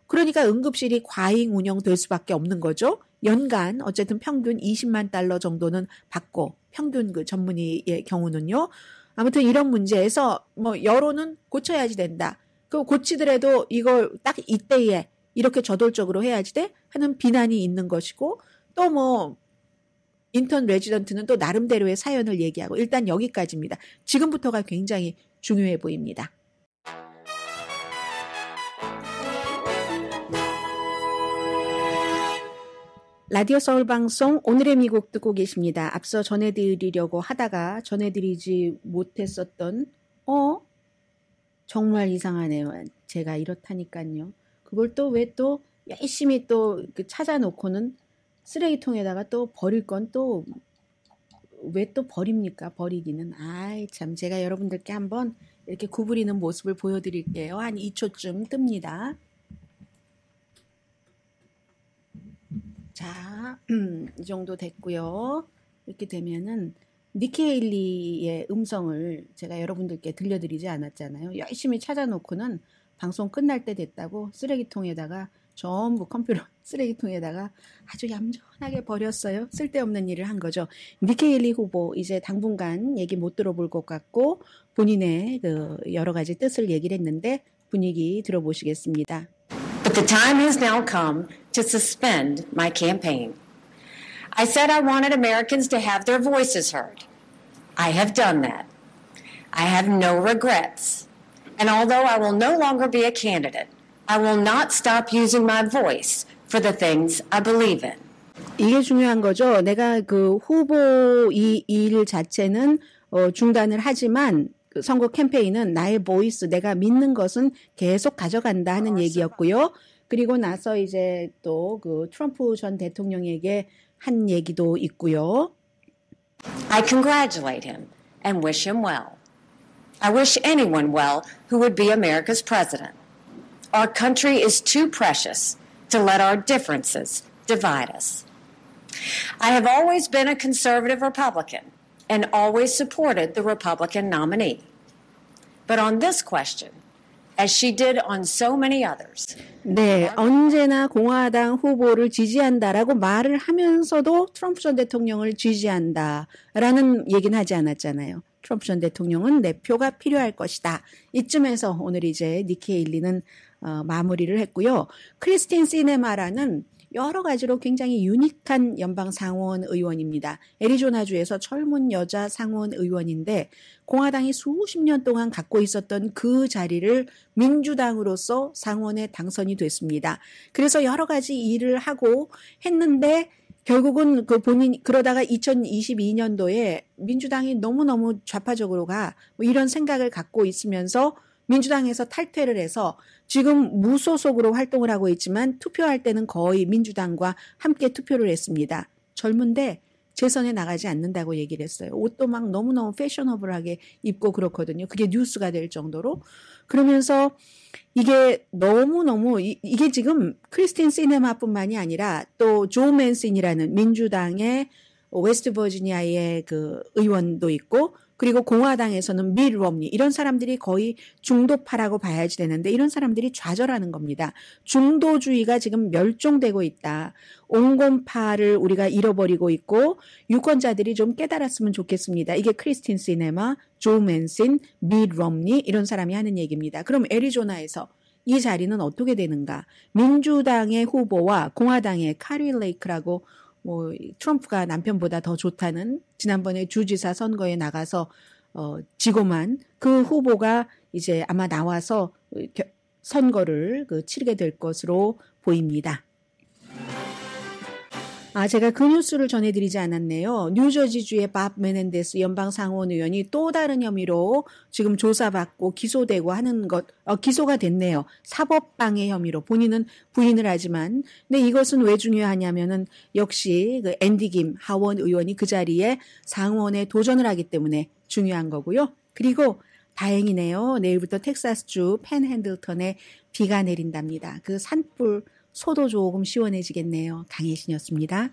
그러니까 응급실이 과잉 운영될 수밖에 없는 거죠. 연간 어쨌든 평균 20만 달러 정도는 받고 평균 그 전문의의 경우는요. 아무튼 이런 문제에서 뭐 여론은 고쳐야지 된다. 그 고치더라도 이걸 딱 이때에 이렇게 저돌적으로 해야지 돼 하는 비난이 있는 것이고 또 뭐 인턴 레지던트는 또 나름대로의 사연을 얘기하고 일단 여기까지입니다. 지금부터가 굉장히 중요해 보입니다. 라디오 서울 방송 오늘의 미국 듣고 계십니다. 앞서 전해드리려고 하다가 전해드리지 못했었던 정말 이상하네요. 제가 이렇다니까요. 그걸 또 왜 또 열심히 또 찾아놓고는 쓰레기통에다가 또 버릴 건 또 왜 또 버립니까? 버리기는. 아이 참 제가 여러분들께 한번 이렇게 구부리는 모습을 보여드릴게요. 한 2초쯤 뜹니다. 자, 이 정도 됐고요. 이렇게 되면은 니키 헤일리의 음성을 제가 여러분들께 들려드리지 않았잖아요. 열심히 찾아놓고는 방송 끝날 때 됐다고 쓰레기통에다가 전부 컴퓨터 쓰레기통에다가 아주 얌전하게 버렸어요. 쓸데없는 일을 한 거죠. 니키 헤일리 후보 이제 당분간 얘기 못 들어볼 것 같고 본인의 그 여러 가지 뜻을 얘기를 했는데 분위기 들어보시겠습니다. But the time has now come to suspend my campaign. I said I wanted Americans to have their voices heard. I have done that. I have no regrets. And although I will no longer be a candidate, I will not stop using my voice for the things I believe in. 이게 중요한 거죠. 내가 그 후보 이 일 자체는 중단을 하지만 그 선거 캠페인은 나의 보이스, 내가 믿는 것은 계속 가져간다 하는 얘기였고요. 그리고 나서 이제 또 그 트럼프 전 대통령에게 한 얘기도 있고요. I congratulate him and wish him well. I wish anyone well who would be America's president. Our country is too precious to let our differences divide us. I have always been a conservative Republican and always supported the Republican nominee. But on this question, as she did on so many others, 네, 언제나 공화당 후보를 지지한다라고 말을 하면서도 트럼프 전 대통령을 지지한다라는 얘기는 하지 않았잖아요. 트럼프 전 대통령은 내 표가 필요할 것이다. 이쯤에서 오늘 이제 니키 헤일리는 마무리를 했고요. 크리스틴 시네마라는 여러 가지로 굉장히 유니크한 연방 상원 의원입니다. 애리조나주에서 젊은 여자 상원 의원인데 공화당이 수십 년 동안 갖고 있었던 그 자리를 민주당으로서 상원에 당선이 됐습니다. 그래서 여러 가지 일을 하고 했는데 결국은 그러다가 2022년도에 민주당이 너무너무 좌파적으로 가, 뭐 이런 생각을 갖고 있으면서 민주당에서 탈퇴를 해서 지금 무소속으로 활동을 하고 있지만 투표할 때는 거의 민주당과 함께 투표를 했습니다. 젊은데 재선에 나가지 않는다고 얘기를 했어요. 옷도 막 너무너무 패셔너블하게 입고 그렇거든요. 그게 뉴스가 될 정도로. 그러면서 이게 너무너무 이게 지금 크리스틴 시네마뿐만이 아니라 또 조 맨슨이라는 민주당의 웨스트 버지니아의 그 의원도 있고 그리고 공화당에서는 밋 롬니 이런 사람들이 거의 중도파라고 봐야지 되는데 이런 사람들이 좌절하는 겁니다. 중도주의가 지금 멸종되고 있다. 온건파를 우리가 잃어버리고 있고 유권자들이 좀 깨달았으면 좋겠습니다. 이게 크리스틴 시네마, 조 맨슨, 밋 롬니 이런 사람이 하는 얘기입니다. 그럼 애리조나에서 이 자리는 어떻게 되는가? 민주당의 후보와 공화당의 카리 레이크라고 뭐 트럼프가 남편보다 더 좋다는 지난번에 주지사 선거에 나가서 지고만 그 후보가 이제 아마 나와서 선거를 치르게 될 것으로 보입니다. 제가 그 뉴스를 전해드리지 않았네요. 뉴저지주의 밥 메넨데스 연방 상원 의원이 또 다른 혐의로 지금 조사받고 기소되고 하는 기소가 됐네요. 사법방해 혐의로 본인은 부인을 하지만, 근데 이것은 왜 중요하냐면은 역시 그 앤디 김 하원 의원이 그 자리에 상원에 도전을 하기 때문에 중요한 거고요. 그리고 다행이네요. 내일부터 텍사스주 펜핸들턴에 비가 내린답니다. 그 산불 소도 조금 시원해지겠네요. 강혜신이었습니다.